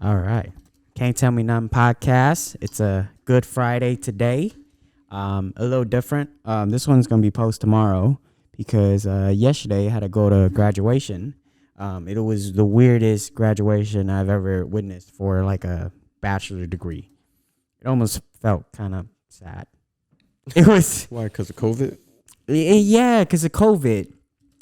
All right. Can't Tell Me Nothing podcast. It's a Good Friday today. A little different. This one's going to be post tomorrow because yesterday I had to go to graduation. It was the weirdest graduation I've ever witnessed for like a bachelor degree. It almost felt kind of sad. It was. Why? Because of COVID? Yeah, because of COVID.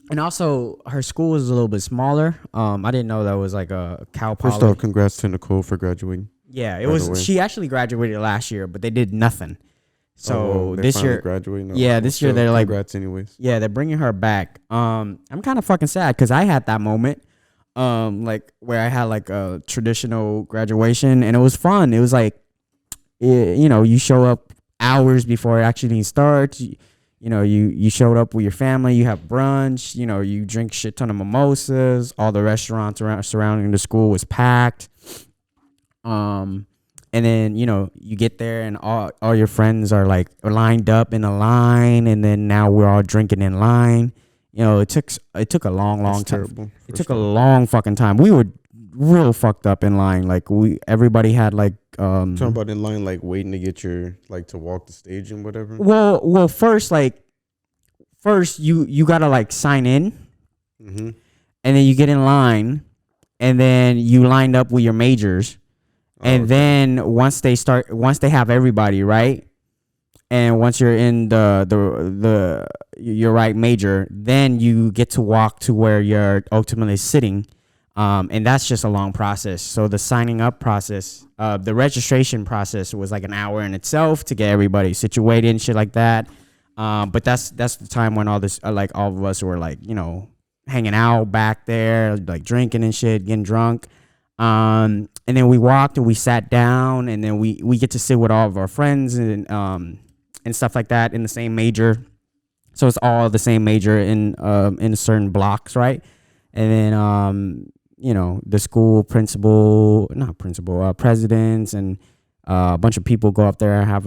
And also, her school is a little bit smaller. I didn't know that was like a Cal Poly. First off, congrats to Nicole for graduating. Yeah, it was. She actually graduated last year, but they did nothing. So this year, graduating. Yeah, this year they're like, congrats anyways. Yeah, they're bringing her back. I'm kind of fucking sad because I had that moment, like where I had like a traditional graduation, and it was fun. It was like, you show up hours before it actually starts. You showed up with your family, you have brunch, you drink shit ton of mimosas, all the restaurants surrounding the school was packed. And then, you get there and all your friends are like lined up in a line, and then now we're all drinking in line. It took a long time. Terrible, it took a long fucking time. We were real fucked up in line. Like everybody had like talking about in line, like waiting to get your to walk the stage and whatever. Well, first you gotta like sign in, mm-hmm. and then you get in line, and then you lined up with your majors, and then once they have everybody right, and once you're in your right major, then you get to walk to where you're ultimately sitting. And that's just a long process. So the signing up process, the registration process was like an hour in itself to get everybody situated and shit like that. But that's the time when all of us were like, hanging out back there, like drinking and shit, getting drunk. And then we walked and we sat down, and then we get to sit with all of our friends and stuff like that in the same major. So it's all the same major in certain blocks, right? And then the school presidents and a bunch of people go up there and have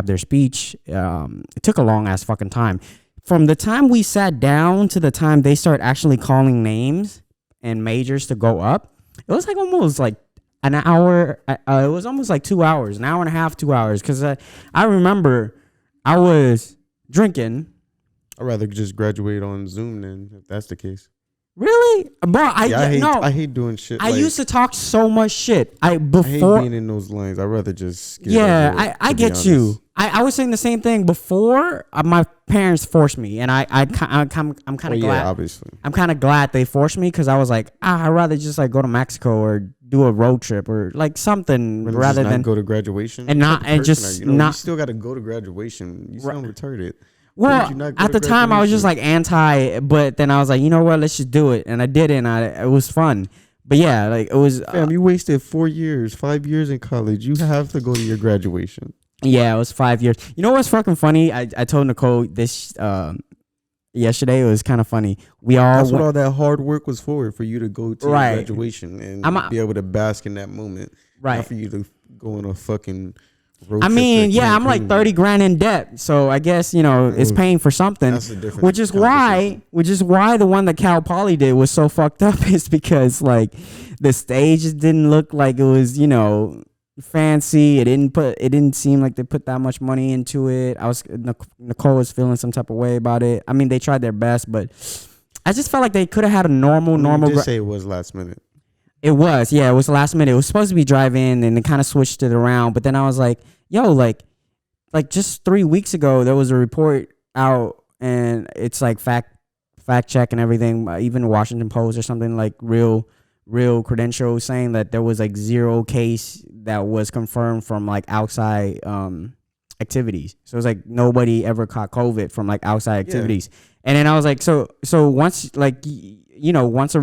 their speech. It took a long ass fucking time. From the time we sat down to the time they start actually calling names and majors to go up, it was like almost like an hour. It was almost like 2 hours, an hour and a half, 2 hours. Because I remember I was drinking. I'd rather just graduate on Zoom then, if that's the case. Really? Bro, I hate doing shit. I used to talk so much shit. I hate being in those lines. I'd rather just I get you. I was saying the same thing before. My parents forced me, and I'm kind of glad. Yeah, obviously. I'm kind of glad they forced me because I was like, I'd rather just like go to Mexico or do a road trip or like something rather than go to graduation you still got to go to graduation. You sound retarded. Well, at the time I was just like anti, but then I was like, you know what, let's just do it, and I did it, and it was fun. But yeah, like it was. Fam, you wasted 5 years in college. You have to go to your graduation. Yeah, it was 5 years. You know what's fucking funny? I told Nicole this yesterday. It was kind of funny. That's what all that hard work was for you to go to your graduation and be able to bask in that moment. Right. Not for you to go on a fucking. I'm like 30 grand in debt, so I guess it's paying for something. That's a different which is why the one that Cal Poly did was so fucked up is because like the stage didn't look like it was fancy. It didn't seem like they put that much money into it. Nicole was feeling some type of way about it. I mean, they tried their best, but I just felt like they could have had a normal. Just say it was last minute. It was, yeah, it was last minute. It was supposed to be drive-in, and they kind of switched it around. But then I was like, yo, like just 3 weeks ago, there was a report out, and it's like fact check and everything, even Washington Post or something, like real credentials saying that there was like 0 case that was confirmed from like outside activities. So it was like nobody ever caught COVID from like outside activities. Yeah. And then I was like, so once like once a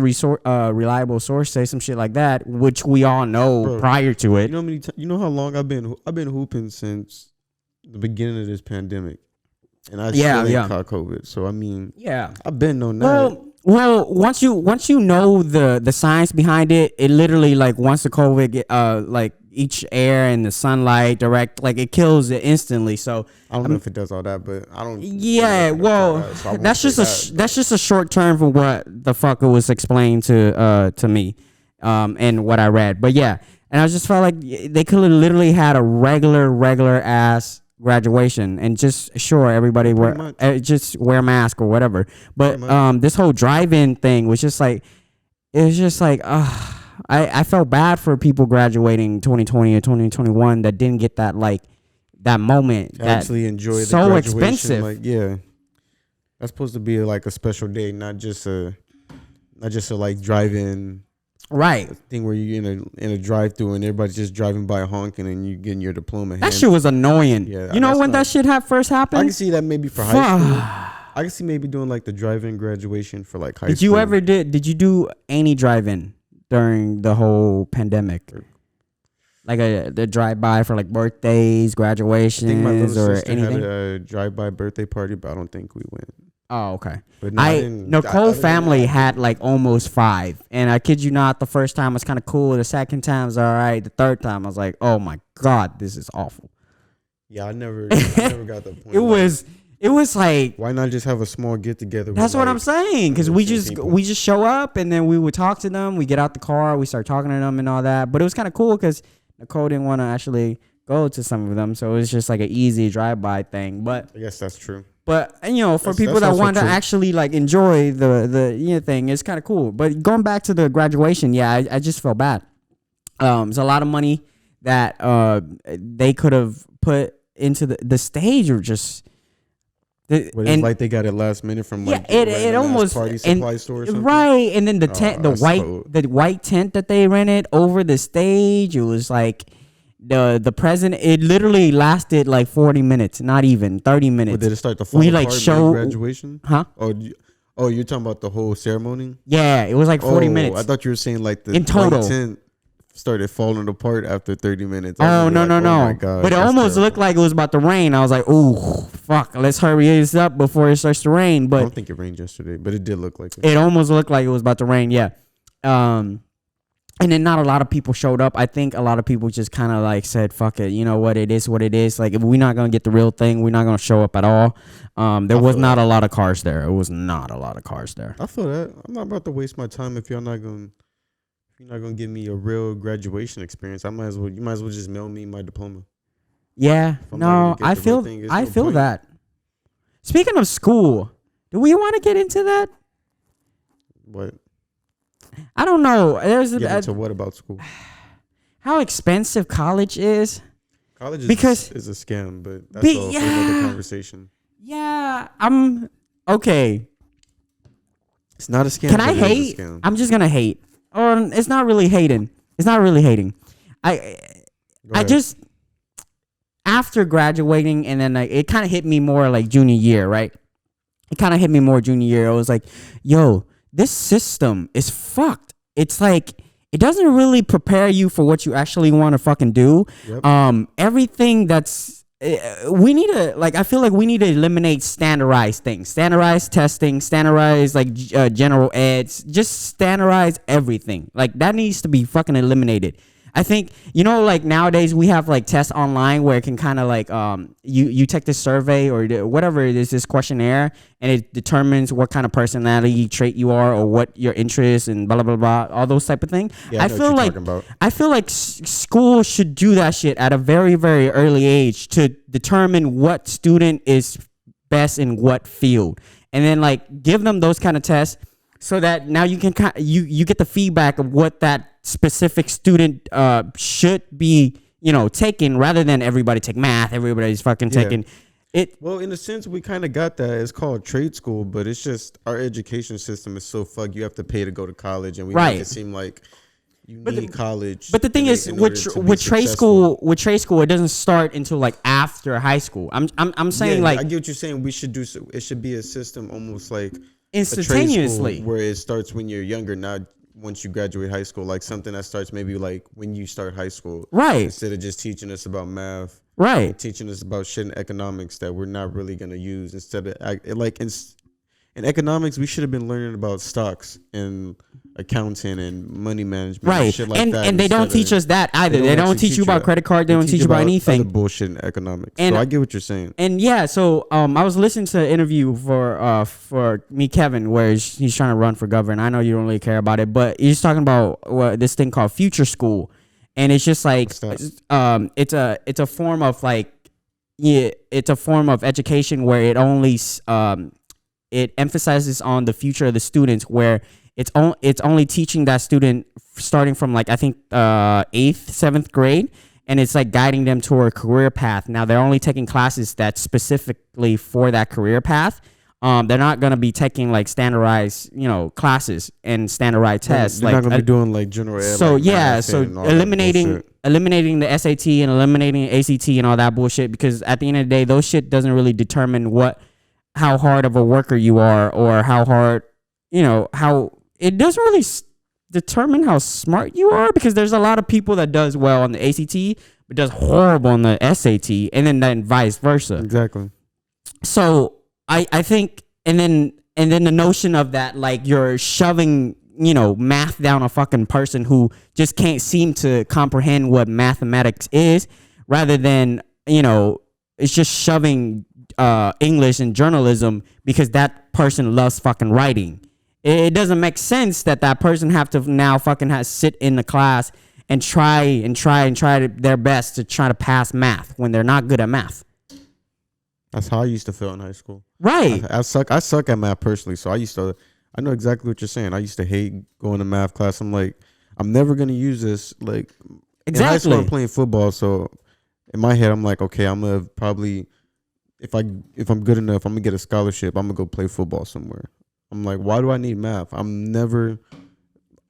reliable source says some shit like that, which we all know prior to it. You know how long I've been hooping since the beginning of this pandemic, and I still ain't caught COVID. So I mean, I've been known that. Well, once you know the science behind it, it literally like once the COVID like each air and the sunlight direct, like it kills it instantly. So I don't know if it does all that, but I don't. Yeah, well, that's just a short term for what the fuck it was explained to me. and what I read. But yeah, and I just felt like they could have literally had a regular ass graduation and just everybody just wear a mask or whatever. But this whole drive-in thing was just like, it was just like, I felt bad for people graduating 2020 or 2021 that didn't get that that moment. That actually enjoy the so graduation. Expensive. Like, yeah, that's supposed to be like a special day, not just a like drive-in thing where you're in a drive-through and everybody's just driving by honking and you getting your diploma. That shit was annoying. Yeah, you know when that shit first happened? I can see that maybe for high school. I can see maybe doing like the drive-in graduation for like high school. Did you do any drive-in during the whole pandemic? Like the drive-by for like birthdays, graduations, I think my little or sister anything? had a drive-by birthday party, but I don't think we went. Oh, okay. But no, Nicole family had like almost 5. And I kid you not, the first time was kind of cool. The second time was all right. The third time I was like, oh my God, this is awful. Yeah, I never got the point. It was like, why not just have a small get together? That's what I'm saying. Because we just show up and then we would talk to them. We get out the car, we start talking to them and all that. But it was kind of cool because Nicole didn't want to actually go to some of them, so it was just like an easy drive-by thing. But I guess that's true. But for people that want to actually like enjoy the thing, it's kind of cool. But going back to the graduation, yeah, I just felt bad. There's a lot of money that they could have put into the stage, or just. It's like they got it last minute from like it almost party supply store or something. Right, and then the tent, the white tent that they rented over the stage, it was like the president. It literally lasted like 40 minutes, not even 30 minutes. But did it start to fall apart during graduation? Huh? Oh, you're talking about the whole ceremony? Yeah, it was like 40 minutes. I thought you were saying like the in total white tent started falling apart after 30 minutes. No. Oh my God, but it almost looked like it was about to rain. I was like, "Ooh, fuck! Let's hurry this up before it starts to rain." But I don't think it rained yesterday, but it did look like it. It almost looked like it was about to rain. Yeah. And then not a lot of people showed up. I think a lot of people just kind of like said, "Fuck it, you know what? It is what it is. Like, if we're not gonna get the real thing, we're not gonna show up at all." There was not a lot of cars there. It was not a lot of cars there. I feel that. I'm not about to waste my time if you're not gonna give me a real graduation experience. You might as well just mail me my diploma. Yeah, no, I feel that. Speaking of school, do we want to get into that? What? I don't know. Get into what about school? How expensive college is. College is a scam, but that's all for another conversation. Yeah, I'm okay. It's not a scam. Can I hate? I'm just gonna hate. Or it's not really hating. I just, after graduating, and then it kind of hit me more like junior year, right? It kind of hit me more junior year. I was like, yo, this system is fucked. It's like, it doesn't really prepare you for what you actually want to fucking do. Yep. Everything that's, we need to, like, I feel like we need to eliminate standardized things, standardized testing, standardized like general eds, just standardize everything. Like, that needs to be fucking eliminated. I think, like nowadays we have like tests online where it can kind of like you take this survey or whatever it is, this questionnaire, and it determines what kind of personality trait you are or what your interests and blah blah blah, all those type of things. Yeah, I feel like school should do that shit at a very very early age to determine what student is best in what field, and then like give them those kind of tests so that now you can you get the feedback of what that specific student should be taking, rather than everybody take math, everybody's fucking taking it. Well, in a sense we kind of got that. It's called trade school, but it's just our education system is so fucked. You have to pay to go to college, and we make it seem like you need college. But the thing is, with trade school, it doesn't start until like after high school. I'm saying, like, I get what you're saying. It should be a system almost like instantaneously, where it starts when you're younger, not once you graduate high school. Like something that starts maybe like when you start high school, right? Instead of just teaching us about math, right? Teaching us about shit in economics that we're not really gonna use. Instead of in economics, we should have been learning about stocks and accounting and money management, right? And shit like that. And they don't teach us that either. They don't teach you about credit card. They don't teach you about anything. Other bullshit in economics. And, so I get what you're saying. And yeah, so I was listening to an interview for me, Kevin, where he's trying to run for governor. I know you don't really care about it, but he's talking about this thing called Future School, and it's just like it's a form of like it's a form of education where it only it emphasizes on the future of the students, where it's only teaching that student starting from like I think 8th, 7th grade, and it's like guiding them toward a career path. Now they're only taking classes that's specifically for that career path. They're not gonna be taking like standardized, classes and standardized tests. They're not gonna be doing like general ed. So yeah, so eliminating the SAT and eliminating ACT and all that bullshit, because at the end of the day, those shit doesn't really determine how hard of a worker you are, or how hard, how it doesn't really determine how smart you are, because there's a lot of people that does well on the ACT but does horrible on the SAT, and then vice versa. Exactly. So I think, and then the notion of that, like you're shoving, math down a fucking person who just can't seem to comprehend what mathematics is, rather than, it's just shoving English and journalism because that person loves fucking writing. It doesn't make sense that person have to now fucking sit in the class and try their best to try to pass math when they're not good at math. That's how I used to feel in high school. Right. I suck at math personally, so I know exactly what you're saying. I used to hate going to math class. I'm like, I'm never gonna use this. Like, exactly. In high school, I'm playing football, so in my head, I'm like, okay, I'm gonna probably, if I'm good enough, I'm gonna get a scholarship. I'm gonna go play football somewhere. I'm like, why do I need math? I'm never,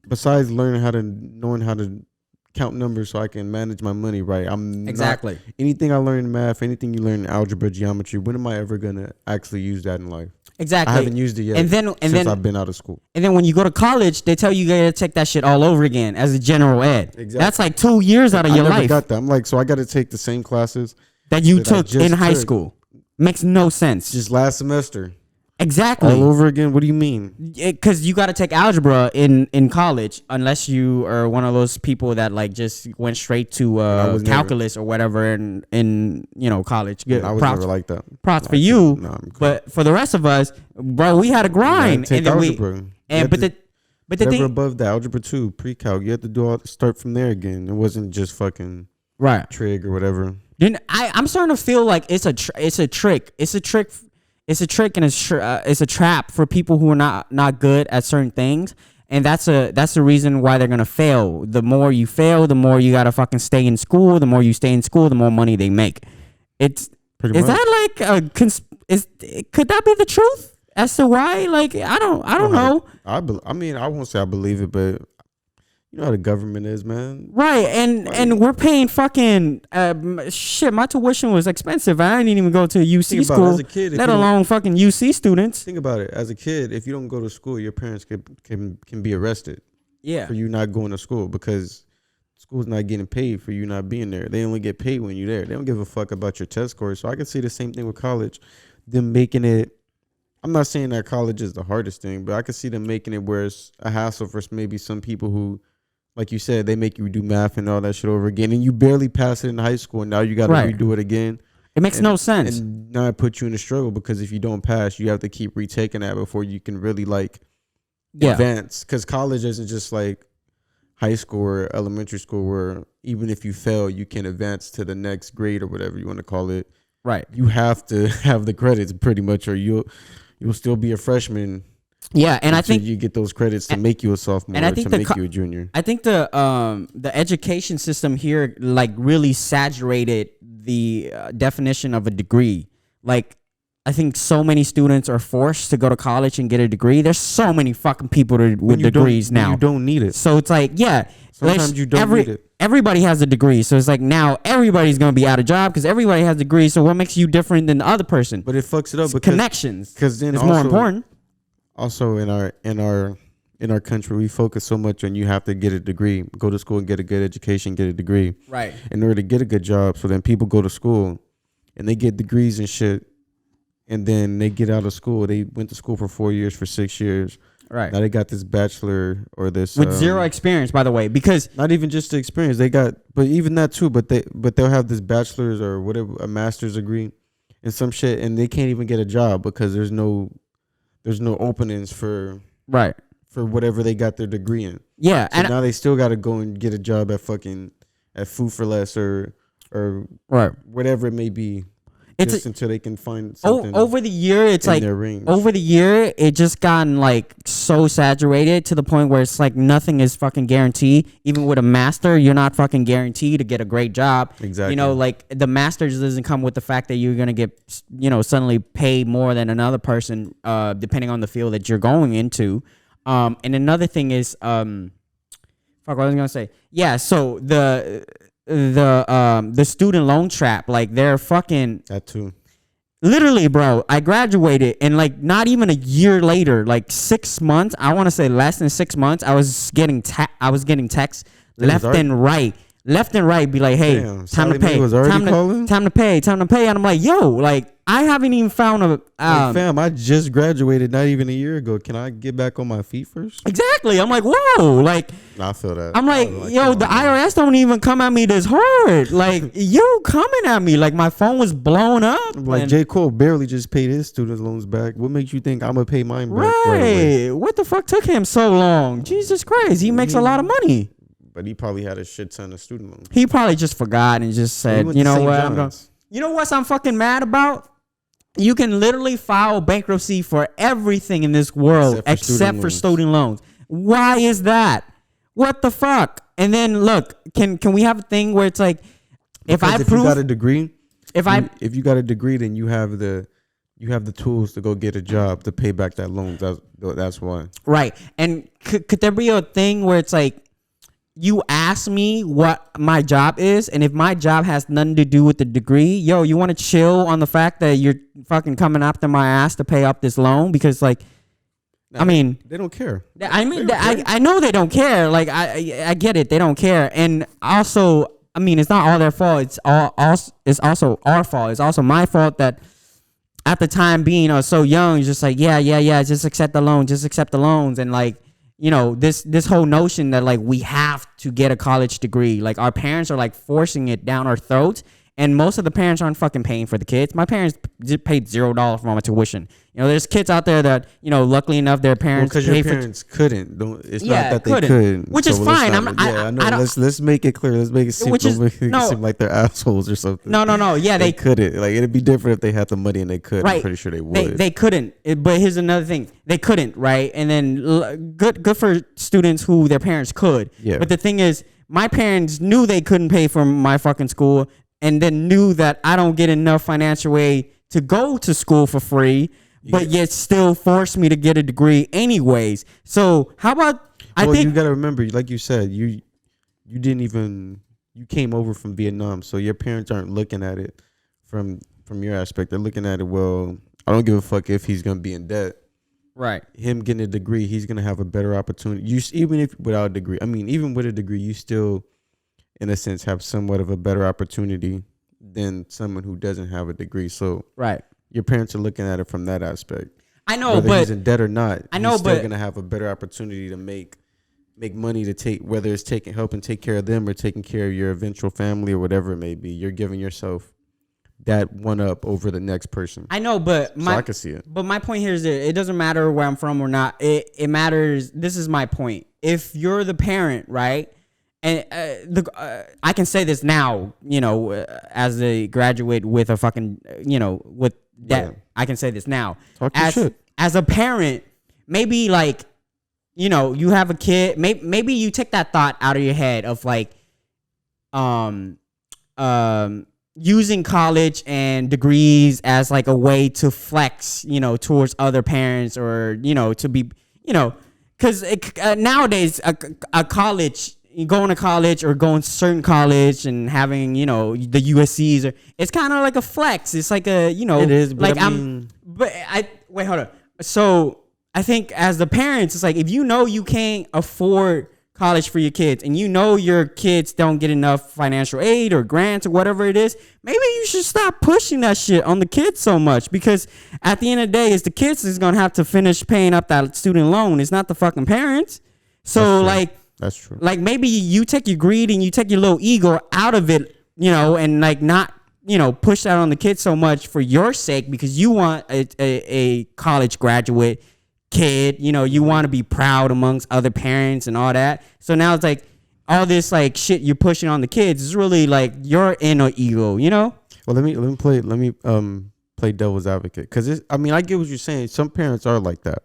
besides knowing how to count numbers so I can manage my money right. Exactly. Anything I learn in math, anything you learn in algebra, geometry, when am I ever gonna actually use that in life? Exactly. I haven't used it yet. Since I've been out of school. And then when you go to college, they tell you gotta take that shit all over again as a general ed. Exactly. That's like 2 years out of your life. I never got that. I'm like, so I got to take the same classes that you took in high school. Makes no sense. Just last semester. Exactly. All over again? What do you mean? Because you got to take algebra in college, unless you are one of those people that like just went straight to calculus or whatever in college. I was never like that. Props for you. No, cool. But for the rest of us, bro, we had a grind. Take algebra. But the thing above the algebra 2 pre-calc, you had to start from there again. It wasn't just fucking right trig or whatever. Then I'm starting to feel like it's a trick. It's a trick. It's a trick and it's a trap for people who are not good at certain things, and that's the reason why they're gonna fail. The more you fail, the more you gotta fucking stay in school. The more you stay in school, the more money they make. Is that like could that be the truth as to why? Like I don't know. I mean I won't say I believe it, but you know how the government is, man. Right, and we're paying fucking shit. My tuition was expensive. I didn't even go to a UC school, as a kid, let alone fucking UC students. Think about it. As a kid, if you don't go to school, your parents can be arrested. Yeah, for you not going to school, because school's not getting paid for you not being there. They only get paid when you're there. They don't give a fuck about your test scores. So I can see the same thing with college. Them making it. I'm not saying that college is the hardest thing, but I can see them making it where it's a hassle for maybe some people who, like you said, they make you do math and all that shit over again, and you barely pass it in high school, and now you got to redo it again. It makes no sense. And now it puts you in a struggle, because if you don't pass, you have to keep retaking that before you can really advance. Because college isn't just like high school or elementary school, where even if you fail, you can advance to the next grade or whatever you want to call it. Right. You have to have the credits pretty much, or you'll still be a freshman. Yeah, and I think you get those credits to make you a sophomore, and I think to make you a junior. I think the education system here like really saturated the definition of a degree. Like, I think so many students are forced to go to college and get a degree. There's so many fucking people with degrees now. You don't need it. So it's like, yeah, sometimes you don't need it. Everybody has a degree, so it's like now everybody's gonna be out of job because everybody has a degree. So what makes you different than the other person? But it fucks it up because connections. Because then it's more important. Also, in our country, we focus so much on you have to get a degree, go to school and get a good education, get a degree, right? In order to get a good job. So then people go to school and they get degrees and shit, and then they get out of school. They went to school for 4 years, for 6 years. Right. Now they got this bachelor or this with zero experience, by the way, because not even just the experience they got, but even that too. But they'll have this bachelor's or whatever, a master's degree, and some shit, and they can't even get a job because there's no openings for whatever they got their degree in. Yeah, so and now they still got to go and get a job at Food for Less or whatever it may be. It's just until they can find something over the year. It's like over the year, it just gotten like so saturated to the point where it's like nothing is fucking guaranteed. Even with a master, you're not fucking guaranteed to get a great job. Exactly. You know, like the master's doesn't come with the fact that you're gonna get, suddenly paid more than another person, depending on the field that you're going into. And another thing is, fuck, what I was gonna say. Yeah, so the student loan trap, like they're fucking that too. Literally, bro, I graduated and like not even a year later, like 6 months, I want to say less than 6 months, I was getting texts left and right, be like, hey, time to pay, time to pay. And I'm like, yo, like I haven't even found a fam, I just graduated not even a year ago. Can I get back on my feet first? Exactly. I'm like, whoa, like I feel that. I'm like, yo, the IRS don't even come at me this hard. Like you coming at me, like my phone was blown up. Like J. Cole barely just paid his student loans back. What makes you think I'm gonna pay mine back? Right. What the fuck took him so long? Jesus Christ, he makes a lot of money. But he probably had a shit ton of student loans. He probably just forgot and just said, you know what, you know what I'm fucking mad about? You can literally file bankruptcy for everything in this world except for student loans. Why is that? What the fuck? And then look, can we have a thing where it's like, if you got a degree, if you got a degree, then you have the tools to go get a job to pay back that loan. That's why. Right. And could there be a thing where it's like, you ask me what my job is, and if my job has nothing to do with the degree, yo, you want to chill on the fact that you're fucking coming after my ass to pay up this loan? Because like, I mean, they don't care. I mean, I know they don't care. Like I get it, they don't care. And also, I mean, it's not all their fault. It's also our fault. It's also my fault that at the time being, I was so young, it's just like, yeah, just accept the loan, just accept the loans, and like. This whole notion that like we have to get a college degree, like our parents are like forcing it down our throats, and most of the parents aren't fucking paying for the kids. My parents paid $0 for my tuition. There's kids out there that luckily enough their parents because your parents couldn't. It's not that they couldn't, which is fine. I know. Let's make it clear. Let's make it seem like they're assholes or something. No. Yeah, they couldn't. Like it'd be different if they had the money and they could. Right. I'm pretty sure they would. They couldn't. But here's another thing: they couldn't. Right, and then good for students who their parents could. Yeah. But the thing is, my parents knew they couldn't pay for my fucking school, and then knew that I don't get enough financial aid to go to school for free. But yet still forced me to get a degree anyways. So how about you gotta remember, like you said, you came over from Vietnam, so your parents aren't looking at it from your aspect. They're looking at it, well, I don't give a fuck if he's gonna be in debt. Right. Him getting a degree, he's gonna have a better opportunity. Even without a degree, I mean, even with a degree, you still, in a sense, have somewhat of a better opportunity than someone who doesn't have a degree. So right. Your parents are looking at it from that aspect. I know, whether but he's in debt or not, I know, he's still but gonna have a better opportunity to make money to take, whether it's helping take care of them or taking care of your eventual family or whatever it may be. You're giving yourself that one up over the next person. I know, but I can see it. But my point here is that it doesn't matter where I'm from or not. It matters. This is my point. If you're the parent, right? And I can say this now, as a graduate with a fucking, with that, yeah. I can say this now. As a parent, maybe like, you have a kid. Maybe you take that thought out of your head of like, using college and degrees as like a way to flex, towards other parents or, to be, because nowadays a college. Going to college or going to certain college and having, the USCs, it's kind of like a flex. It's like a, it is, but like wait, hold on. So I think as the parents, it's like, if you can't afford college for your kids, and you know your kids don't get enough financial aid or grants or whatever it is, maybe you should stop pushing that shit on the kids so much, because at the end of the day, it's the kids that's gonna have to finish paying up that student loan. It's not the fucking parents. So that's true. Like maybe you take your greed and you take your little ego out of it, and like not, push that on the kids so much for your sake, because you want a college graduate kid, you want to be proud amongst other parents and all that. So now it's like all this like shit you're pushing on the kids is really like your inner ego, Well, let me play devil's advocate, because I get what you're saying. Some parents are like that,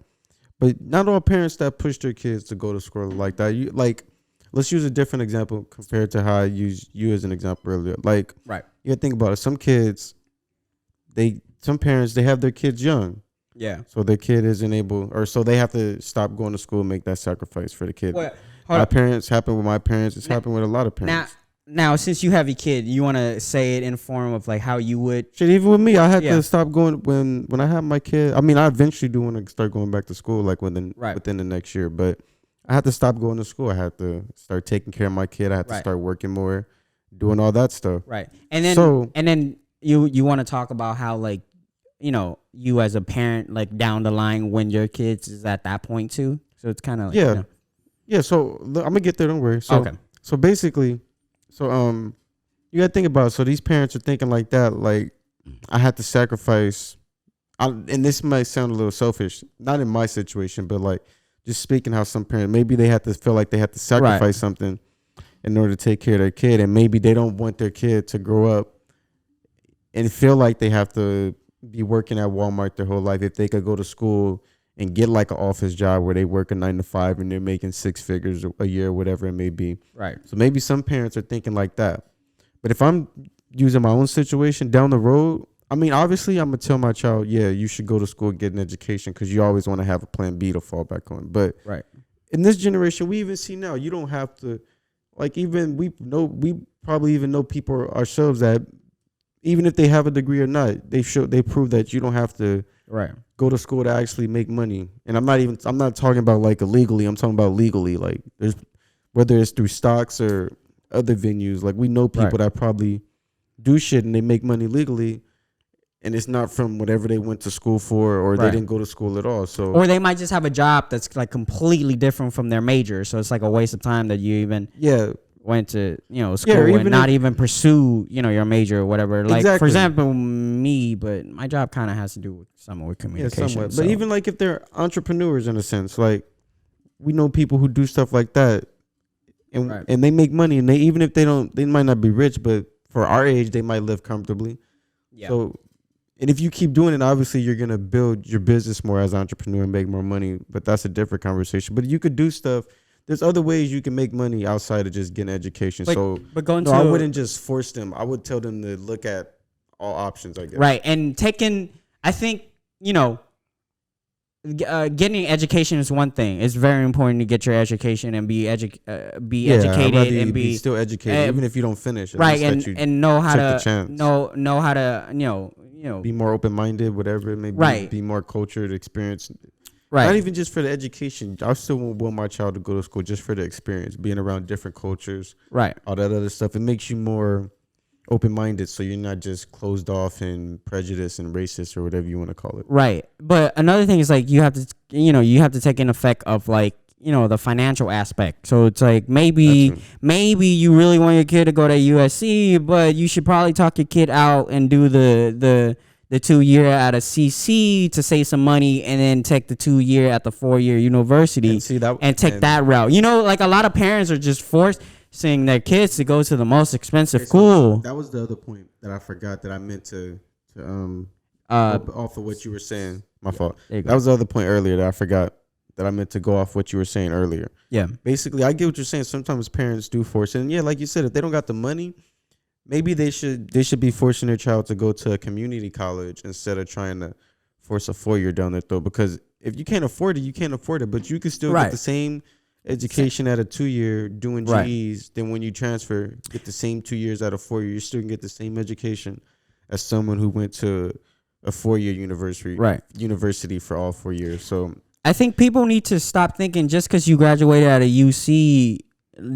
but not all parents that push their kids to go to school like that. Let's use a different example compared to how I used you as an example earlier. Like, right, you gotta think about it. Some parents, they have their kids young. Yeah. So their kid isn't able, or so they have to stop going to school and make that sacrifice for the kid. Well, my parents happened with my parents. It's happened with a lot of parents. Now, since you have a kid, you want to say it in form of like how you would. Shit, even with me, I had to stop going when I had my kid. I eventually do want to start going back to school, like within the next year. But I had to stop going to school. I had to start taking care of my kid. I had to start working more, doing all that stuff. Right. And then you want to talk about how like, you as a parent, like down the line when your kids is at that point too. So it's kind of like, yeah. So I'm gonna get there. Don't worry. So, okay. So basically, you gotta think about it. So these parents are thinking like that. Like, I had to sacrifice. And this might sound a little selfish, not in my situation, but like just speaking how some parents, maybe they had to feel like they had to sacrifice something in order to take care of their kid, and maybe they don't want their kid to grow up and feel like they have to be working at Walmart their whole life if they could go to school and get like an office job where they work a 9 to 5 and they're making 6 figures a year, whatever it may be. Right. So maybe some parents are thinking like that. But if I'm using my own situation down the road, obviously I'm going to tell my child, yeah, you should go to school and get an education, because you always want to have a plan B to fall back on. But in this generation, we even see now, you don't have to, like, even we probably even know people ourselves that even if they have a degree or not, they prove that you don't have to go to school to actually make money. And I'm not talking about like illegally. I'm talking about legally. Like, there's, whether it's through stocks or other venues, like we know people that probably do shit and they make money legally, and it's not from whatever they went to school for, or they didn't go to school at all. So, or they might just have a job that's like completely different from their major. So it's like a waste of time that you even went to school and not even pursue your major or whatever. Like for example, me, but my job kind of has to do with somewhat with communication. Yeah, somewhat. So. But even like if they're entrepreneurs in a sense, like we know people who do stuff like that, and they make money, and even if they might not be rich, but for our age they might live comfortably. Yeah. So, and if you keep doing it, obviously you're gonna build your business more as an entrepreneur and make more money. But that's a different conversation. But you could do stuff. There's other ways you can make money outside of just getting education. I wouldn't just force them. I would tell them to look at all options, I guess. Right. And I think, getting education is one thing. It's very important to get your education and be educated and be still educated, even if you don't finish. Right. And know how to know how to, be more open-minded, whatever it may be. Right. Be more cultured, experienced. Right. Not even just for the education. I still want my child to go to school just for the experience, being around different cultures. Right. All that other stuff. It makes you more open-minded, so you're not just closed off and prejudiced and racist or whatever you want to call it. Right. But another thing is like you have to take in effect of like, the financial aspect. So it's like maybe you really want your kid to go to USC, but you should probably talk your kid out and do the 2-year at a CC to save some money, and then take the 2-year at the 4-year university and take that route. Like a lot of parents are just forcing their kids to go to the most expensive school. That was the other point that I forgot that I meant to off of what you were saying. My fault. That was the other point earlier that I forgot that I meant to go off what you were saying earlier. Yeah. Basically, I get what you're saying. Sometimes parents do force it. And yeah, like you said, if they don't got the money, maybe they should be forcing their child to go to a community college instead of trying to force a 4-year down their throat. Because if you can't afford it, you can't afford it. But you can still get the same education at a 2-year doing GEs. Then when you transfer, get the same 2 years out of 4-year. You still can get the same education as someone who went to a 4-year university for all 4 years. So I think people need to stop thinking just because you graduated at a UC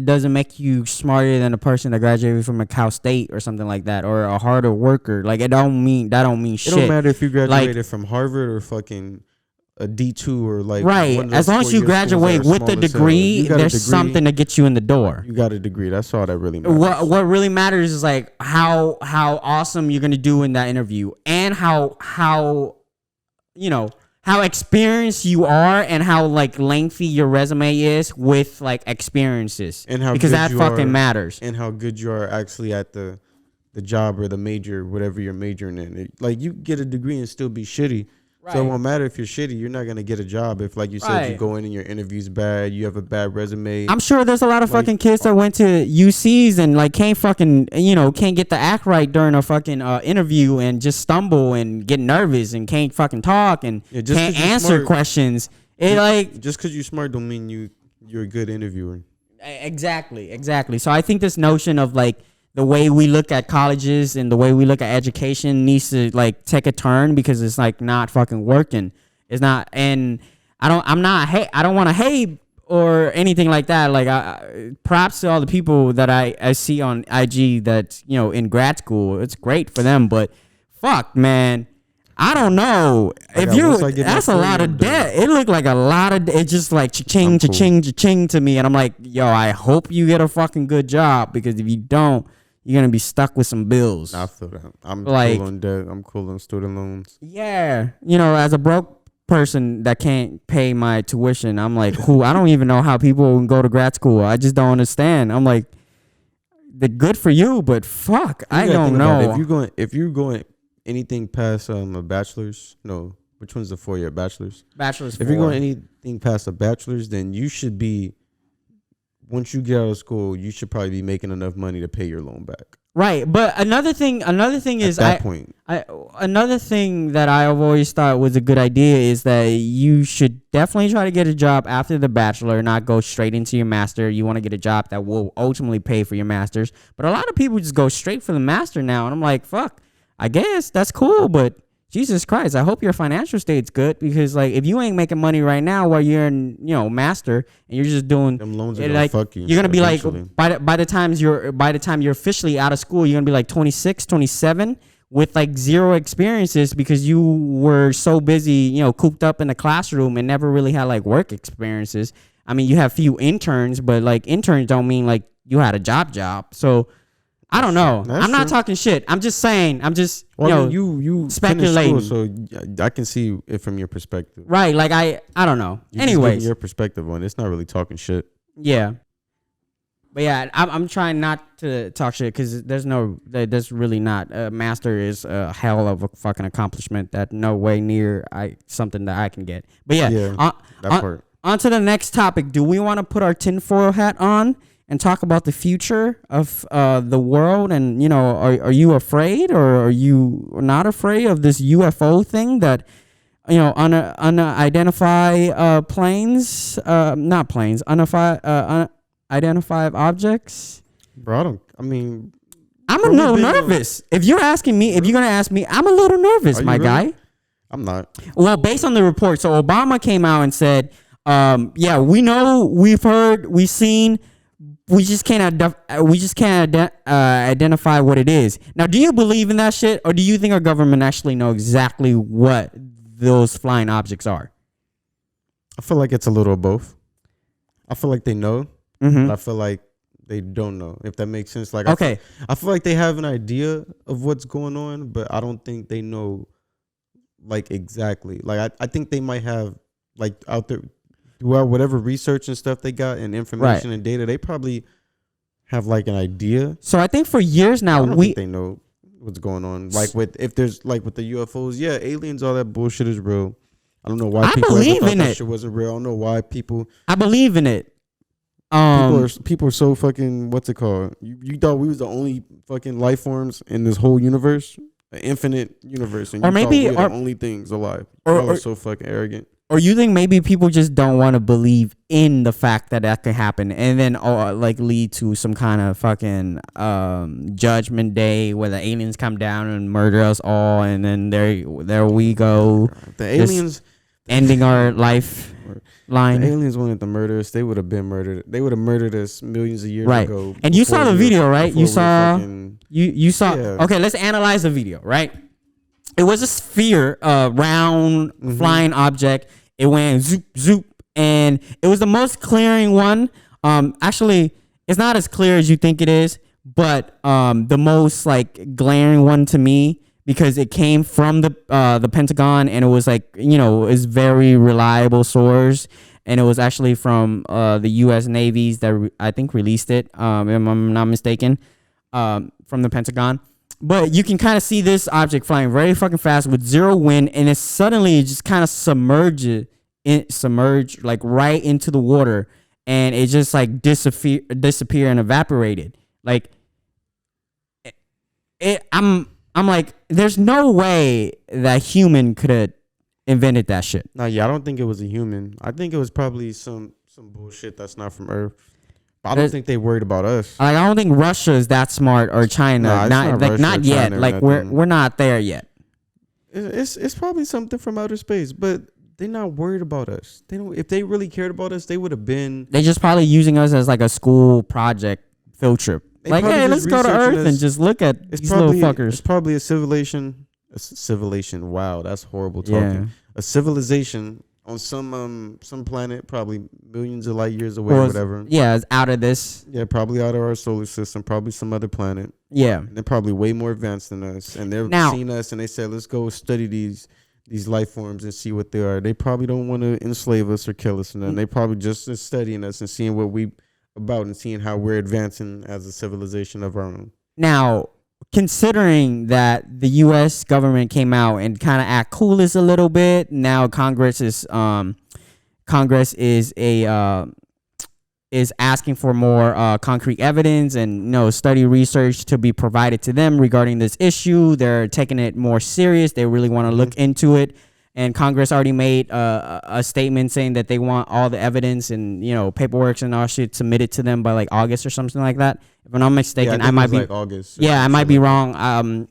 doesn't make you smarter than a person that graduated from a Cal State or something like that, or a harder worker. Like, that don't mean shit. It don't matter if you graduated from Harvard or fucking a D2 or like right. As long as you graduate with a degree, there's something to get you in the door. You got a degree. That's all that really matters. What really matters is like how awesome you're gonna do in that interview, and how how experienced you are, and how like lengthy your resume is with like experiences, and how because that fucking matters, and how good you are actually at the job or the major, whatever you're majoring in. Like, you get a degree and still be shitty. Right. So it won't matter if you're shitty. You're not gonna get a job if, like you said, you go in and your interview's bad. You have a bad resume. I'm sure there's a lot of fucking kids that went to UCs and like can't fucking can't get the act right during a fucking interview, and just stumble and get nervous and can't fucking talk and can't answer questions. Just because you're smart don't mean you're a good interviewer. Exactly. So I think this notion of like the way we look at colleges and the way we look at education needs to like take a turn, because it's like not fucking working. It's not, and I don't want to hate or anything like that. Like, props to all the people that I see on IG that in grad school. It's great for them, but fuck, man, I don't know if that's a lot of debt. It looked like a lot of. It just like cha-ching to me, and I'm like, yo, I hope you get a fucking good job, because if you don't, you're gonna be stuck with some bills. I feel that. I'm like, cool on debt. I'm cool on student loans. Yeah, as a broke person that can't pay my tuition, I'm like, I don't even know how people go to grad school. I just don't understand. I'm like, they're good for you, but fuck, I don't know. If you're going anything past a bachelor's, no, which one's the 4-year bachelor's? Bachelor's. If you're going anything past a bachelor's, then you should be. Once you get out of school, you should probably be making enough money to pay your loan back. Right, but another thing is another thing that I've always thought was a good idea is that you should definitely try to get a job after the bachelor, not go straight into your master. You want to get a job that will ultimately pay for your master's, but a lot of people just go straight for the master now, and I'm like, fuck, I guess that's cool, but Jesus Christ, I hope your financial state's good, because like if you ain't making money right now while you're in master, and you're just doing them loans are gonna fuck you. You're gonna be eventually. Like by the time you're officially out of school, you're gonna be like 26, 27 with like zero experiences, because you were so busy cooped up in the classroom and never really had like work experiences. I mean, you have few interns, but like interns don't mean like you had a job. So I don't know. I'm not talking shit. I'm just saying. I'm just you speculating. School, so I can see it from your perspective. Right. Like I don't know. Anyways, your perspective on it. It's not really talking shit. Yeah. But yeah, I'm trying not to talk shit, because there's really not. Master is a hell of a fucking accomplishment that no way near something that I can get. But yeah, that part. On to the next topic. Do we want to put our tinfoil hat on and talk about the future of the world? And are you afraid, or are you not afraid of this UFO thing that unidentified planes, not planes, unidentified objects? Bro, I'm a little nervous. If you're asking me, if you're gonna ask me, I'm a little nervous, my guy. I'm not. Well, based on the report, so Obama came out and said, yeah, we know, we've heard, we've seen. We just can't identify what it is. Now, do you believe in that shit, or do you think our government actually know exactly what those flying objects are? I feel like it's a little of both. I feel like they know, but I feel like they don't know, if that makes sense. Like, okay, I feel like they have an idea of what's going on, but I don't think they know, like, exactly. Like, I think they might have, like, out there, throughout whatever research and stuff they got and information and data, they probably have like an idea. So I think for years now, I don't think they know what's going on. Like with the UFOs, yeah, aliens, all that bullshit is real. I don't know why people ever thought that shit wasn't real. I don't know why people. I believe in it. People are so fucking, what's it called? You thought we was the only fucking life forms in this whole universe, an infinite universe, and you thought we were the only things alive. Y'all are so fucking arrogant. Or you think maybe people just don't want to believe in the fact that could happen, and then like lead to some kind of fucking judgment day where the aliens come down and murder us all, and then there we go. The aliens ending our life. line. The aliens wanted to murder us. They would have been murdered. They would have murdered us millions of years ago. And you saw the video, right? You saw. You saw. Yeah. Okay, let's analyze the video, right? It was a sphere, round flying object. It went zoop zoop, and it was the most clearing one. Actually, it's not as clear as you think it is, but the most like glaring one to me, because it came from the Pentagon, and it was like, you know, it's very reliable source, and it was actually from the U.S. Navy's that I think released it, if I'm not mistaken, from the Pentagon. But you can kind of see this object flying very fucking fast with zero wind, and it suddenly just kind of submerged like right into the water, and it just like disappear and evaporated. Like I'm like, there's no way that human could have invented that shit. No, yeah, I don't think it was a human. I think it was probably some bullshit that's not from Earth. But I don't think they worried about us. Like, I don't think Russia is that smart, or China. Nah, not yet. Like we're not there yet. It's probably something from outer space, but they're not worried about us. They don't. If they really cared about us, they would have been. They just probably using us as like a school project field trip. Like, hey, let's go to Earth and just look at these little fuckers. It's probably a civilization. Wow, that's horrible talking. Yeah. A civilization on some planet, probably millions of light years away, or whatever. Yeah, it's out of this. Yeah, probably out of our solar system, probably some other planet. Yeah, and they're probably way more advanced than us, and they've seen us, and they said, "Let's go study these life forms and see what they are." They probably don't want to enslave us or kill us, and then they probably just studying us and seeing what we about and seeing how we're advancing as a civilization of our own. Now, considering that the U.S. government came out and kind of act coolest a little bit, now Congress is asking for more concrete evidence and study research to be provided to them regarding this issue. They're taking it more serious. They really want to look into it. And Congress already made a statement saying that they want all the evidence and paperwork and all shit submitted to them by like August or something like that. If I'm not mistaken, I might be like August. Yeah, I might be wrong.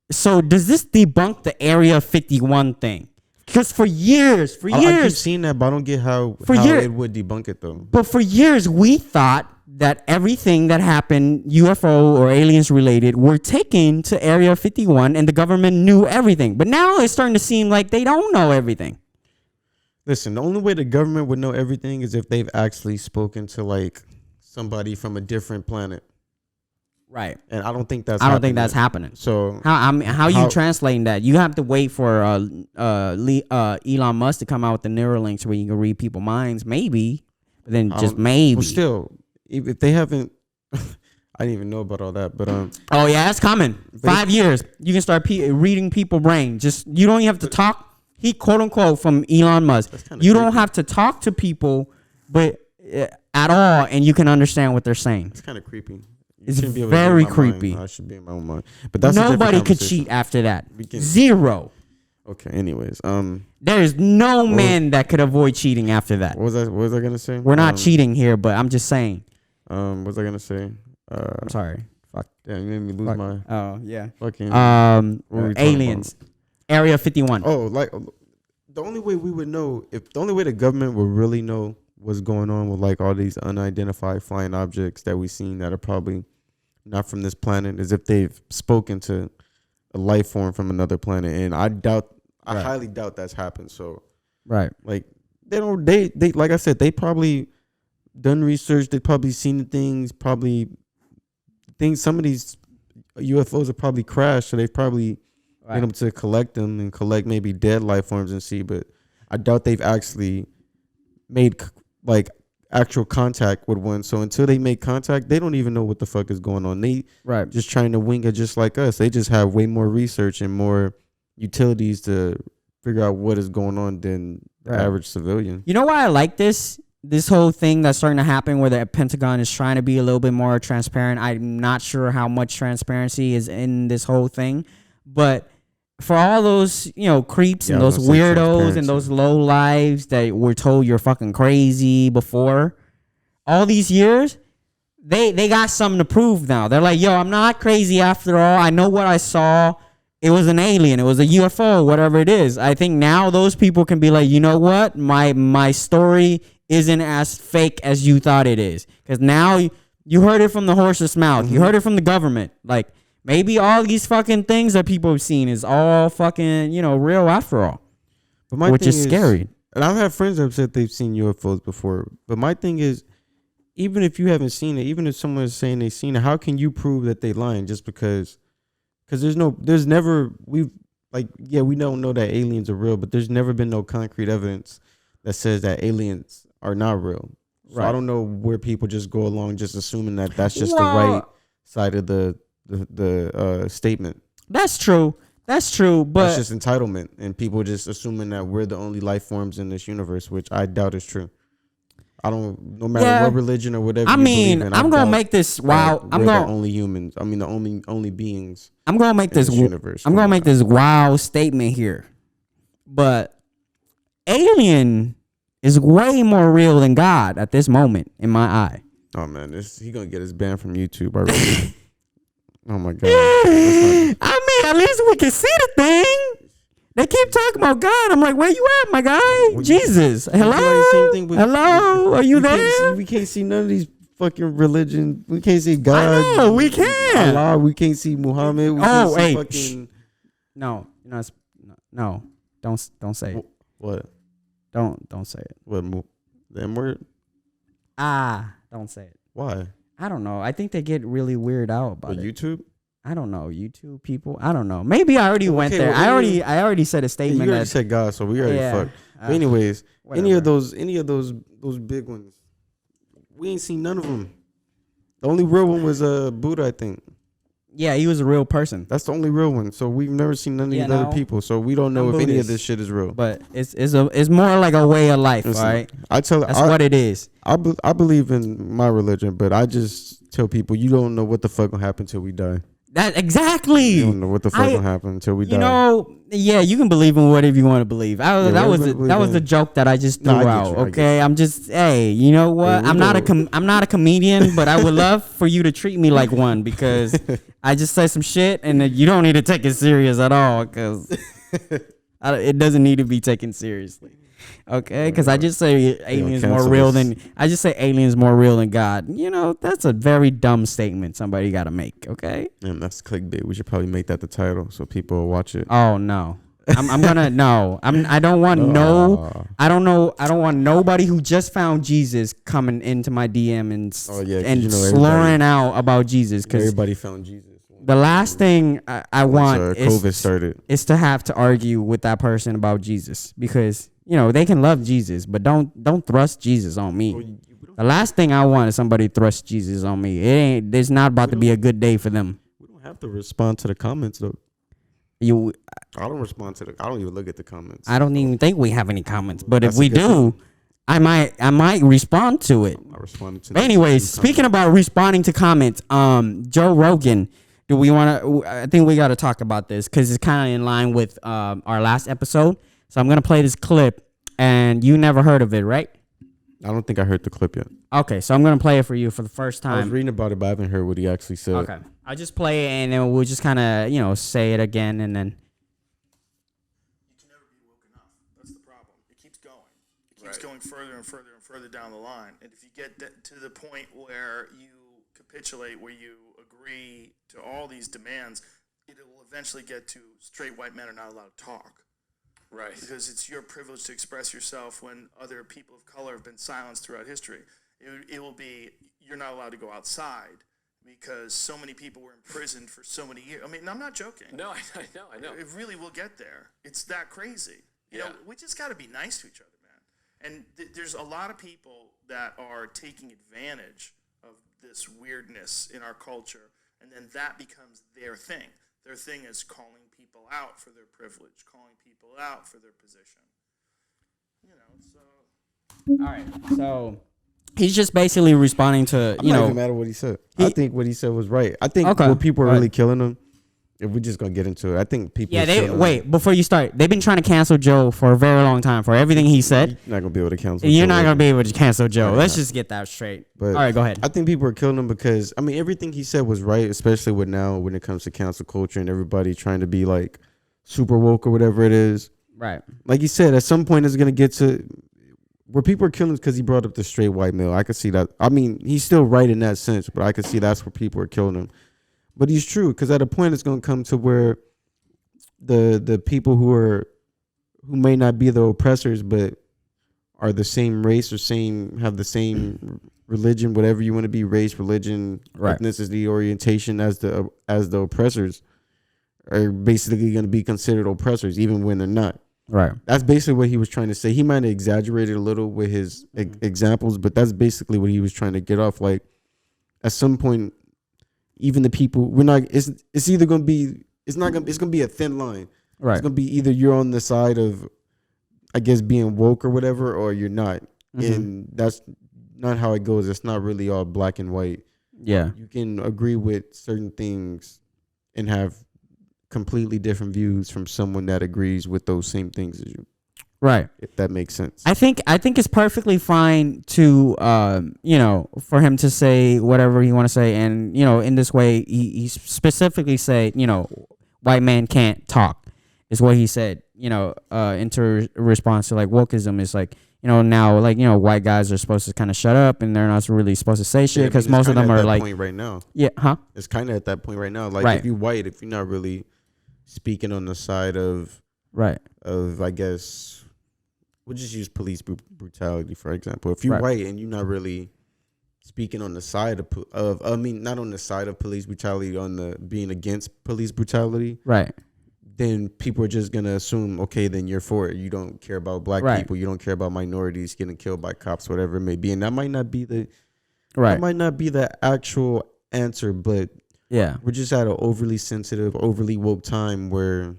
So does this debunk the Area 51 thing? Because for years, I keep seeing that, but I don't get how it would debunk it though. But for years, we thought that everything that happened, UFO or aliens related, were taken to Area 51, and the government knew everything. But now it's starting to seem like they don't know everything. Listen, the only way the government would know everything is if they've actually spoken to like somebody from a different planet. Right. And I don't think that's happening. So how you translating that? You have to wait for Elon Musk to come out with the Neuralinks where you can read people's minds, maybe. But then just maybe. Well, still, if they haven't, I didn't even know about all that. But oh yeah, it's coming. 5 years, you can start reading people's brain. Just you don't even have to talk. He quote unquote from Elon Musk. You don't have to talk to people, but at all, and you can understand what they're saying. It's kind of creepy. It's very creepy. I should be in my own mind. But that's nobody could cheat after that. Zero. Okay. Anyways, there is no man that could avoid cheating after that. What was I gonna say? We're not cheating here, but I'm just saying. What was I gonna say? I'm sorry. Fuck. Damn, you made me lose my. Oh yeah. Fucking. Aliens. Area 51. Oh, like the only way we would know, the only way the government would really know what's going on with like all these unidentified flying objects that we've seen that are probably not from this planet, is if they've spoken to a life form from another planet, and I highly doubt that's happened. So right, like they like I said, they probably done research, they probably seen the things, some of these UFOs have probably crashed, so they've probably been able to collect them and collect maybe dead life forms and see, but I doubt they've actually made like actual contact with one. So until they make contact, they don't even know what the fuck is going on. They just trying to wing it just like us. They just have way more research and more utilities to figure out what is going on than the average civilian. You know why I like this whole thing that's starting to happen where the Pentagon is trying to be a little bit more transparent? I'm not sure how much transparency is in this whole thing, but for all those, creeps and those weirdos and those low lives that were told you're fucking crazy before, all these years, they got something to prove now. They're like, yo, I'm not crazy after all. I know what I saw. It was an alien. It was a UFO, whatever it is. I think now those people can be like, you know what? My story isn't as fake as you thought it is. Because now you heard it from the horse's mouth. You heard it from the government. Like, maybe all these fucking things that people have seen is all fucking, real after all. But which is scary. And I've had friends that have said they've seen UFOs before. But my thing is, even if you haven't seen it, even if someone is saying they've seen it, how can you prove that they lying just because? Because we don't know that aliens are real, but there's never been no concrete evidence that says that aliens are not real. So right. I don't know where people just go along just assuming that that's just the right side of the statement. That's true. But that's just entitlement, and people just assuming that we're the only life forms in this universe, which I doubt is true. No matter what religion or whatever. I'm gonna make this the only humans. The only beings. I'm gonna make this universe. I'm gonna make this wild statement here, but alien is way more real than God at this moment in my eye. Oh man, he gonna get his ban from YouTube already. Oh my god. At least we can see the thing. They keep talking about God. I'm like, where you at, my guy? Jesus. Hello? Are you there? We can't see none of these fucking religion. We can't see God. I know, we can. Allah. We can't see Muhammad. No. Don't say it. What? Don't say it. What? The M word? Don't say it. Why? I don't know. I think they get really weird out about it. YouTube? I don't know. YouTube people? I don't know. Maybe I already went there. I already said a statement. You already said God, so we already fucked. But anyways, whatever. any of those big ones, we ain't seen none of them. The only real one was Buddha, I think. Yeah, he was a real person. That's the only real one. So we've never seen none of these other people. So we don't know if any of this shit is real. But it's more like a way of life, all right? That's what it is. I believe in my religion, but I just tell people you don't know what the fuck will happen till we die. That exactly. You don't know what the fuck will happen until we die. You can believe in whatever you want to believe. That was the joke that I just threw out. Okay, I'm just you know what? I'm not a comedian, but I would love for you to treat me like one because I just say some shit and you don't need to take it serious at all because it doesn't need to be taken seriously. Okay, because I just say aliens more real than God. That's a very dumb statement somebody got to make. Okay, and that's clickbait. We should probably make that the title so people will watch it. Oh no, I'm gonna no. I don't want I don't want nobody who just found Jesus coming into my DM and slurring out about Jesus because everybody found Jesus. The last thing I want is to have to argue with that person about Jesus because they can love Jesus, but don't thrust Jesus on me. The last thing I want is somebody thrust Jesus on me. It's not about to be a good day for them. We don't have to respond to the comments though. I don't respond to I don't even look at the comments. I don't even think we have any comments, but if we do, I might respond to it. I responded to. But anyways, speaking about responding to comments, Joe Rogan. Do we want to? I think we got to talk about this because it's kind of in line with our last episode. So I'm gonna play this clip, and you never heard of it, right? I don't think I heard the clip yet. Okay, so I'm gonna play it for you for the first time. I was reading about it, but I haven't heard what he actually said. Okay, I'll just play it, and then we'll just kind of say it again, and then. You can never be woke enough. That's the problem. It keeps going. It keeps going further and further and further down the line. And if you get to the point where you capitulate, where you agree to all these demands, it will eventually get to straight white men are not allowed to talk. Right. Because it's your privilege to express yourself when other people of color have been silenced throughout history. It will be, you're not allowed to go outside because so many people were imprisoned for so many years. I mean, I'm not joking. No, I know. It really will get there. It's that crazy. You know, we just got to be nice to each other, man. And there's a lot of people that are taking advantage of this weirdness in our culture, and then that becomes their thing. Their thing is calling people out for their privilege, calling people out for their position. All right, so he's just basically responding to, I'm not even mad at what he said. I think what he said was right. I think what people are really killing him, if we're just going to get into it, I think people before you start, they've been trying to cancel Joe for a very long time for everything he said. You're not going to be able to cancel You're not going to be able to cancel Joe. Let's just get that straight. But all right, go ahead. I think people are killing him because, everything he said was right, especially with now when it comes to cancel culture and everybody trying to be like super woke or whatever it is. Right. Like you said, at some point it's going to get to where people are killing because he brought up the straight white male. I could see that. I mean, he's still right in that sense, but I could see that's where people are killing him. But he's true, because at a point it's going to come to where the people who may not be the oppressors, but are the same race or have the same religion, whatever you want to be, race, religion, ethnicity, orientation as the oppressors, are basically going to be considered oppressors, even when they're not. Right. That's basically what he was trying to say. He might have exaggerated a little with his examples, but that's basically what he was trying to get off. Like, at some point, even the people, it's either going to be, it's going to be a thin line. Right. It's going to be either you're on the side of, I guess, being woke or whatever, or you're not. And that's not how it goes. It's not really all black and white. Yeah. You can agree with certain things and have completely different views from someone that agrees with those same things as you. Right. If that makes sense. I think it's perfectly fine to for him to say whatever he want to say, and in this way he specifically said, white man can't talk is what he said, into response to like wokeism is like, now like, white guys are supposed to kind of shut up and they're not really supposed to say shit because most of them are like, point right now. Yeah, huh? It's kind of at that point right now. Like if you're white, if you're not really speaking on the side of I guess we'll just use police brutality for example. If you're white and you're not really speaking on the side of not on the side of police brutality, on the being against police brutality, right? Then people are just gonna assume, okay, then you're for it. You don't care about black people. You don't care about minorities getting killed by cops, whatever it may be. And that might not be the actual answer, but yeah, we're just at an overly sensitive, overly woke time where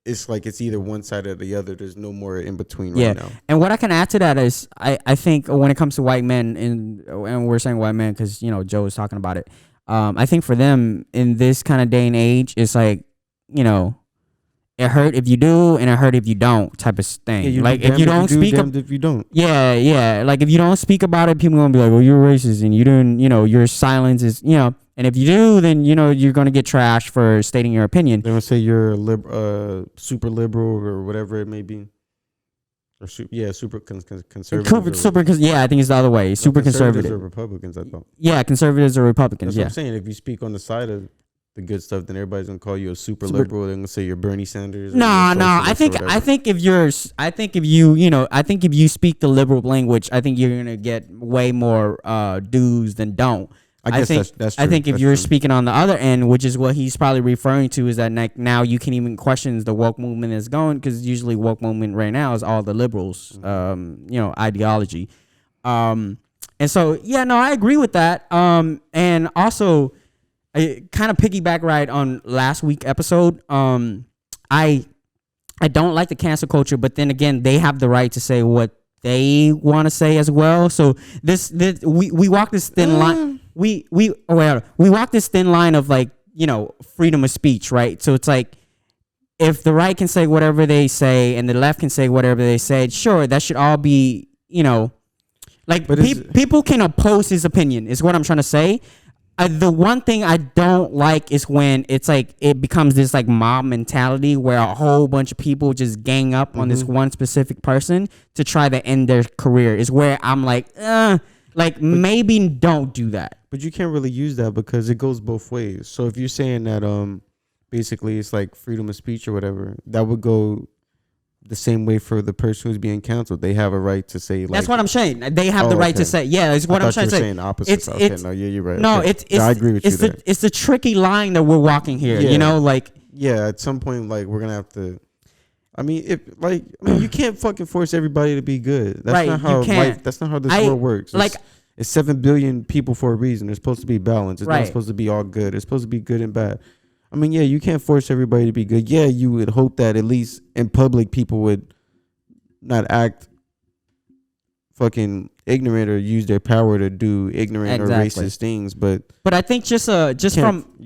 it's like it's either one side or the other. There's no more in between right now. And what I can add to that is I think when it comes to white men, and we're saying white men because Joe was talking about it. I think for them in this kind of day and age, it's like it hurt if you do and it hurt if you don't type of thing. Yeah, like if you don't speak up, if you don't. Yeah. Like if you don't speak about it, people are gonna be like, "Well, you're racist," and you didn't. Your silence is And if you do, then you're gonna get trashed for stating your opinion. They're gonna say you're super liberal or whatever it may be. Or super conservative. Yeah, I think it's the other way. Super conservative. Or Republicans, I thought. Yeah, conservatives or Republicans. That's what I'm saying. If you speak on the side of the good stuff, then everybody's gonna call you a super liberal. They're gonna say you're Bernie Sanders. No. I think if you speak the liberal language, I think you're gonna get way more do's than don't. I think that's true. I think if you're speaking on the other end, which is what he's probably referring to, is that now you can even question the woke movement is going, because usually woke movement right now is all the liberals, ideology. And so I agree with that. And also, I kind of piggyback right on last week's episode. I don't like the cancel culture, but then again, they have the right to say what they want to say as well. So we walk this thin line. We walk this thin line of like, freedom of speech, right? So it's like, if the right can say whatever they say and the left can say whatever they said, sure, that should all be, like people can oppose his opinion is what I'm trying to say. The one thing I don't like is when it's like it becomes this like mob mentality where a whole bunch of people just gang up on this one specific person to try to end their career, is where I'm like, maybe don't do that. But you can't really use that because it goes both ways. So if you're saying that basically it's like freedom of speech or whatever, that would go the same way for the person who's being canceled. They have a right to say, like, that's what I'm saying. They have the right to say. Yeah, it's what I'm trying to say. Saying opposite. No, you're right. No, okay. I agree with you. It's the tricky line that we're walking here. Yeah. At some point, like, we're gonna have to. You can't fucking force everybody to be good. That's not how life. That's not how this world works. It's 7 billion people for a reason. There's supposed to be balance. It's not supposed to be all good. It's supposed to be good and bad. You can't force everybody to be good. Yeah, you would hope that at least in public people would not act fucking ignorant or use their power to do ignorant or racist things. But I think you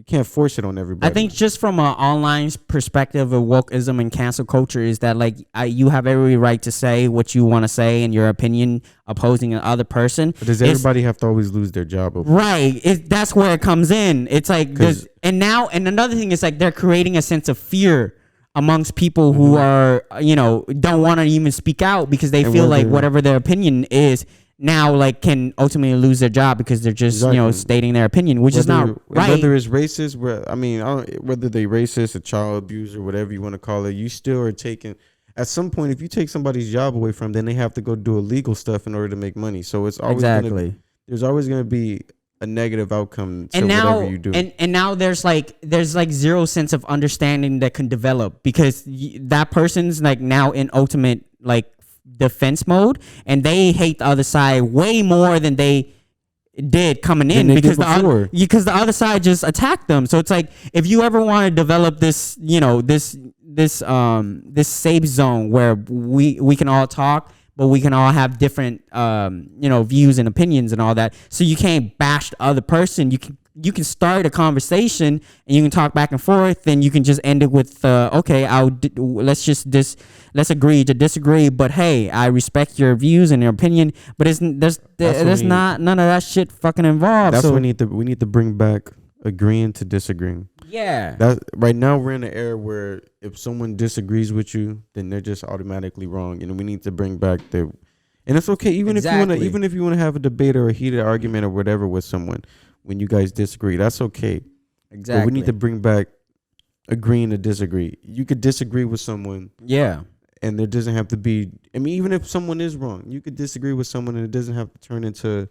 can't force it on everybody. I think just from an online perspective of wokeism and cancel culture is that you have every right to say what you want to say and your opinion opposing another person. But does everybody have to always lose their job? Right. That's where it comes in. It's like and another thing is like they're creating a sense of fear amongst people who are, don't want to even speak out because they feel like whatever their opinion is now like can ultimately lose their job because they're just stating their opinion, which is not right. Whether it's racist, whether they racist, a child abuser, whatever you want to call it, you still are taking. At some point, if you take somebody's job away from them, then they have to go do illegal stuff in order to make money. So it's always there's always going to be a negative outcome to whatever you do. And now there's like zero sense of understanding that can develop because that person's like now in ultimate like defense mode, and they hate the other side way more than they did coming in because the other side just attacked them. So it's like if you ever want to develop this, this safe zone where we can all talk, but we can all have different views and opinions and all that. So you can't bash the other person. You can start a conversation and you can talk back and forth, and you can just end it with let's agree to disagree, but hey, I respect your views and your opinion, but there's not none of that shit fucking involved. That's what we need to bring back agreeing to disagreeing. Yeah. That right now we're in an era where if someone disagrees with you, then they're just automatically wrong, and we need to bring back and it's okay even if you want to have a debate or a heated argument or whatever with someone when you guys disagree. That's okay. Exactly. But we need to bring back agreeing to disagree. You could disagree with someone. Yeah. And there doesn't have to be, even if someone is wrong, you could disagree with someone and it doesn't have to turn into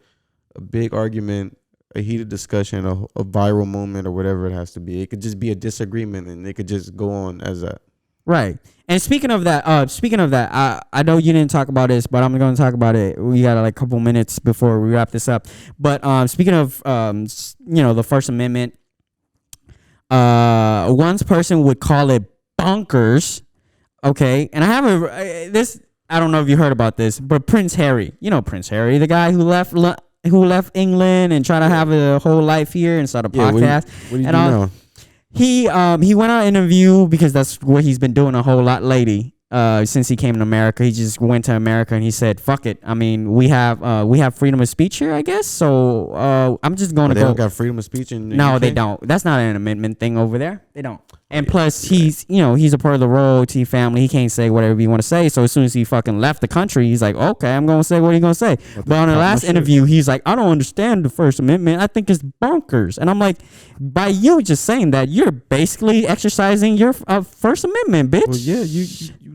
a big argument, a heated discussion, a viral moment or whatever it has to be. It could just be a disagreement and it could just go on as that. Right. And speaking of that, I know you didn't talk about this, but I'm going to talk about it. We got like a couple minutes before we wrap this up. But speaking of, the First Amendment, one person would call it bonkers. Okay, and I have I don't know if you heard about this, but Prince Harry, Prince Harry, the guy who left England and tried to have a whole life here and start a podcast. What do you do now? He went on an interview because that's what he's been doing a whole lot lately. Since he came to America, he just went to America and he said, "Fuck it. I mean, we have freedom of speech here, I guess. So I'm just going to go." They don't got freedom of speech in the UK? They don't. That's not an amendment thing over there. They don't. And plus, he's a part of the royalty family. He can't say whatever he want to say. So as soon as he fucking left the country, he's like, okay, I'm going to say what he's going to say. But on the last interview, he's like, I don't understand the First Amendment. I think it's bonkers. And I'm like, by you just saying that, you're basically exercising your First Amendment, bitch. Well, yeah, you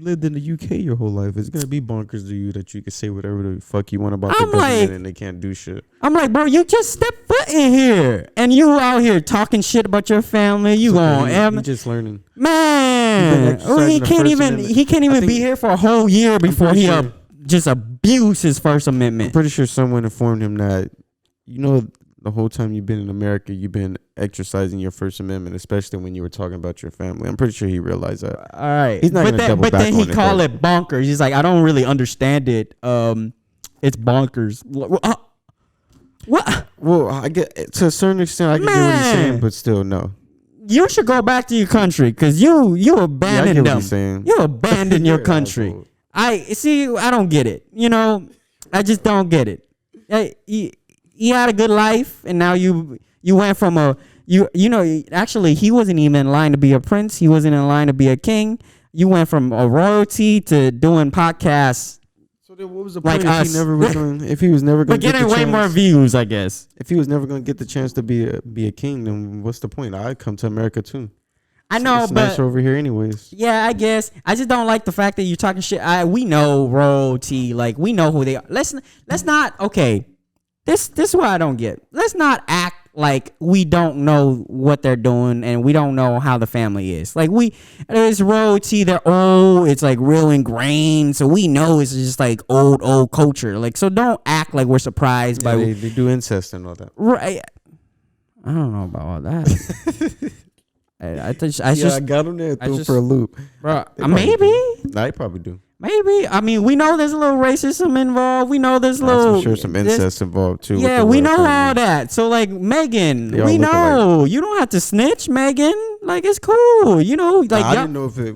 lived in the UK your whole life. It's going to be bonkers to you that you can say whatever the fuck you want about the government and they can't do shit. I'm like, bro, you just step foot in here. And you out here talking shit about your family. You going, just learning, man. He can't even be here for a whole year before he just abuse his First Amendment. I'm pretty sure someone informed him that the whole time you've been in America, you've been exercising your First Amendment, especially when you were talking about your family. I'm pretty sure he realized that. All right, he's not going to double back on it. But then he called it bonkers. He's like, I don't really understand it. It's bonkers. What? Well, I get to a certain extent. I can get what he's saying, but still, no. You should go back to your country because you abandoned them. You abandoned your country. I don't get it. I just don't get it. He had a good life, and now you went from actually he wasn't even in line to be a prince. He wasn't in line to be a king. You went from a royalty to doing podcasts. So then what was the point if he was never going to get the way more views, I guess. If he was never going to get the chance to be a king, then what's the point? I'd come to America too. I know, it's but nicer over here anyways. Yeah, I guess. I just don't like the fact that you're talking shit. We know royalty, like we know who they are. Let's not, okay. This is what I don't get. Let's not act like we don't know what they're doing and we don't know how the family is. Like it's royalty, they're old, it's like real ingrained, so we know it's just like old culture. Like, so don't act like we're surprised by they do incest and all that. Right. I don't know about all that. I got him there for a loop. Bro, maybe. They probably do. Maybe. I mean, we know there's a little racism involved. We know there's I'm sure some incest involved too. Yeah, we know all that. So like Megan, we know. You don't have to snitch, Megan. Like, it's cool. Like I didn't know if it.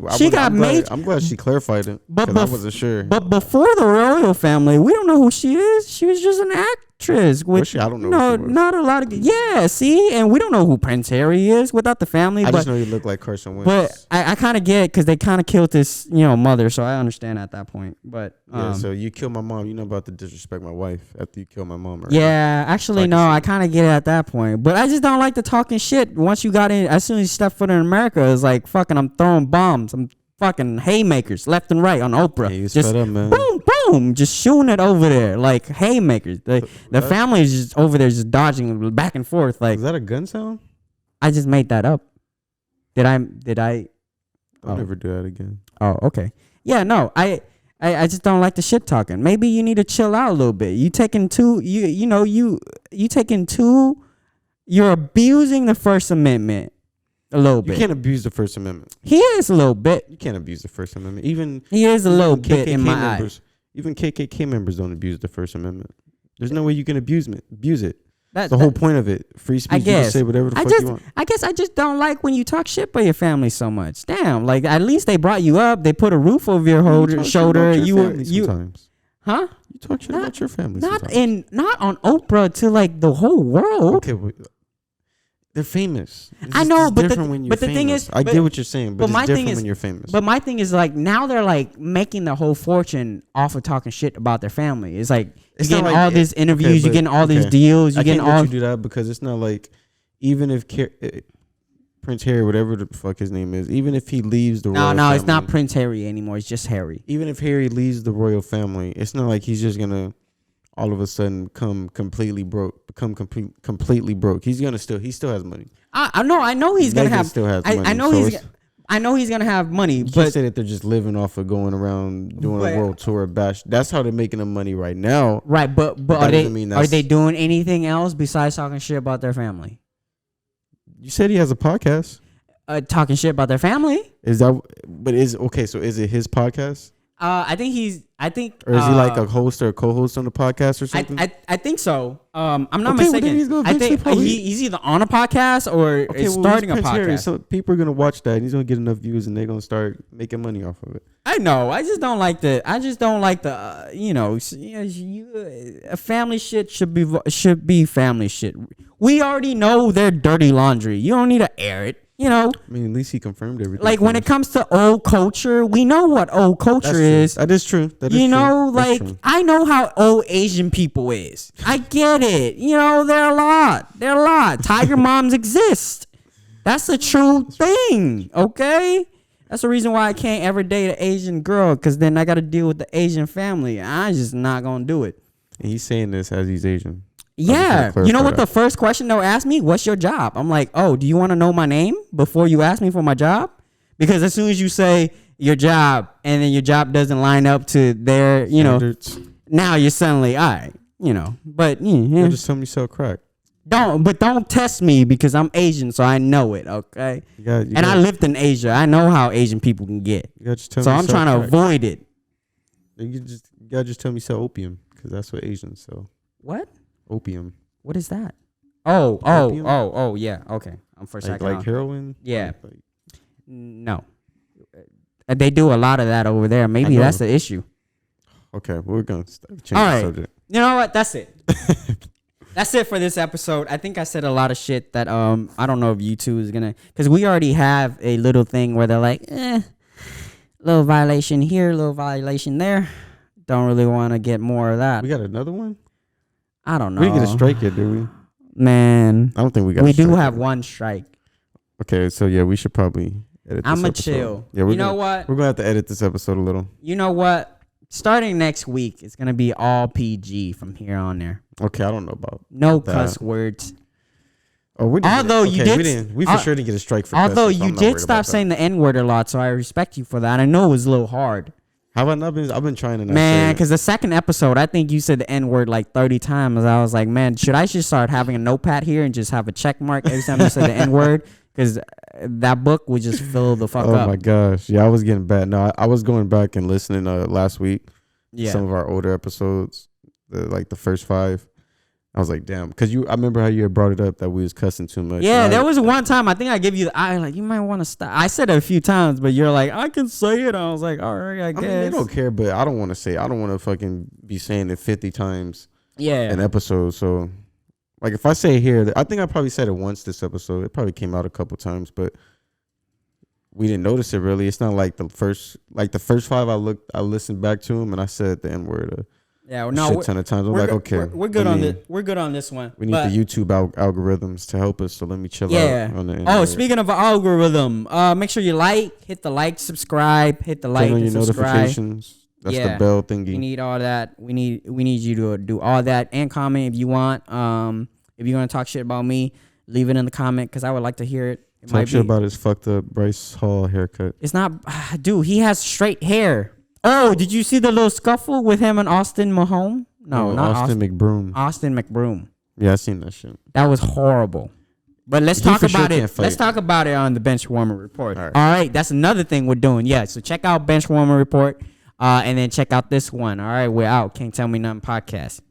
I'm glad she clarified it. But I wasn't sure. But before the royal family, we don't know who she is. She was just an actress with I don't know who she was. not a lot of see, and we don't know who Prince Harry is without the family. I but, just know he looked like Carson Wentz. But I kind of get it because they kind of killed this mother, so I understand at that point. But so you kill my mom, you're not about to disrespect my wife after you kill my mom. Right? Yeah, actually no, I kind of get it at that point. But I just don't like the talking shit. Once you got in, as soon as you step foot in America, it's like fucking I'm throwing bombs. I'm fucking haymakers left and right on Oprah. Yeah, just fed up, man. boom, boom, just shooting it over there like haymakers. The family is just over there just dodging back and forth. Like, is that a gun sound? I just made that up. Did I? I'll never do that again. Oh, okay. Yeah, no, I just don't like the shit talking. Maybe you need to chill out a little bit. You taking too. You taking too. You're abusing the First Amendment. A little bit. You can't abuse the First Amendment. He is a little bit. You can't abuse the First Amendment. He is a little bit in my members, Even KKK members don't abuse the First Amendment. There's no way you can abuse it. That's the whole point of it. Free speech. You can say whatever the fuck you want. I guess I just don't like when you talk shit about your family so much. Damn, like at least they brought you up. They put a roof over your shoulder. You sometimes. Huh? You talk shit about your family. Not on Oprah to like the whole world. Okay, they're famous. I know, but the thing is, I get what you're saying, but it's different when you're famous. But my thing is like now they're like making their whole fortune off of talking shit about their family. It's like you're getting all these interviews, you're getting all these deals, you're getting all. I can't let you do that because it's not like even if Prince Harry, whatever the fuck his name is, even if he leaves the royal family, it's not Prince Harry anymore. It's just Harry. Even if Harry leaves the royal family, it's not like he's just gonna all of a sudden become completely broke. He's gonna he still has money. I know he's gonna have. Still has money. I know he's gonna have money. You can't say that they're just living off of going around doing a world tour bash. That's how they're making the money right now. Right, but are they doing anything else besides talking shit about their family? You said he has a podcast. Talking shit about their family. So is it his podcast? I think. Or is he like a host or a co-host on the podcast or something? I think so. I'm not mistaken. I think he's either on a podcast or is starting a podcast. Harry, so people are gonna watch that, and he's gonna get enough views, and they're gonna start making money off of it. I know. I just don't like the. Family shit should be family shit. We already know their dirty laundry. You don't need to air it. I mean, at least he confirmed everything. Like when it comes to old culture, we know what old culture is. That is true. I know how old Asian people is. I get it. They're a lot. Tiger moms exist. That's a true thing. Okay. That's the reason why I can't ever date an Asian girl, because then I got to deal with the Asian family. I'm just not gonna do it. And he's saying this as he's Asian. Yeah. You know what the first question they'll ask me? What's your job? I'm like, oh, do you want to know my name before you ask me for my job? Because as soon as you say your job and then your job doesn't line up to their, standards, now you're suddenly, all right, but you're just telling me sell crack. Don't test me because I'm Asian, so I know it, okay? I lived in Asia. I know how Asian people can get. So I'm trying to avoid it. You gotta just tell me sell opium, because that's what Asians sell. What? Opium. What is that? Oh, yeah. Okay. I'm for a second. Like heroin? Yeah. No. They do a lot of that over there. Maybe that's the issue. Okay, we're going to change the subject. You know what? That's it. That's it for this episode. I think I said a lot of shit that I don't know if YouTube is going to, because we already have a little thing where they're like, little violation here, little violation there. Don't really want to get more of that. We got another one? I don't know. We didn't get a strike yet, do we? Man. I don't think we got a strike. We do have one strike. Okay, so yeah, we should probably edit this episode. Chill. Yeah, what? We're going to have to edit this episode a little. You know what? Starting next week, it's going to be all PG from here on there. Okay, I don't know about no that. Cuss words. Oh, we for sure didn't get a strike for although cussing, you did stop saying the N-word a lot, so I respect you for that. I know it was a little hard. Have I not been? I've been trying to not man, because the second episode, I think you said the N-word like 30 times. I was like, man, should I just start having a notepad here and just have a check mark every time you said the N-word? Because that book would just fill the fuck up. Oh, my gosh. Yeah, I was getting bad. No, I was going back and listening last week. Yeah. Some of our older episodes, like the first 5. I was like, damn. Because I remember how you had brought it up that we was cussing too much. Yeah, there was one time, I think I gave you the eye, like, you might want to stop. I said it a few times, but you're like, I can say it. I was like, all right, I guess. I mean, they don't care, but I don't want to say it. I don't want to fucking be saying it 50 times. an episode. So, like, if I say here, I think I probably said it once this episode. It probably came out a couple times, but we didn't notice it really. It's not like the first 5 I listened back to them and I said the N word a shit ton of times. I'm like, okay, we're good on this. We're good on this one. We need the YouTube algorithms to help us. So let me chill out on the N-word. Oh, speaking of algorithm, make sure you hit the like, subscribe, hit the like, turn on and your subscribe. Notifications. That's the bell thingy. We need all that. We need you to do all that and comment if you want. If you're gonna talk shit about me, leave it in the comment because I would like to hear it. Talk shit about his fucked up Bryce Hall haircut. It's not, dude. He has straight hair. Oh, did you see the little scuffle with him and Austin Mahone? No, not Austin McBroom. Austin McBroom. Yeah, I seen that shit. That was horrible. But let's talk about it. Let's talk about it on the Bench Warmer Report. All right, that's another thing we're doing. Yeah, so check out Bench Warmer Report, and then check out this one. All right, we're out. Can't Tell Me Nothing podcast.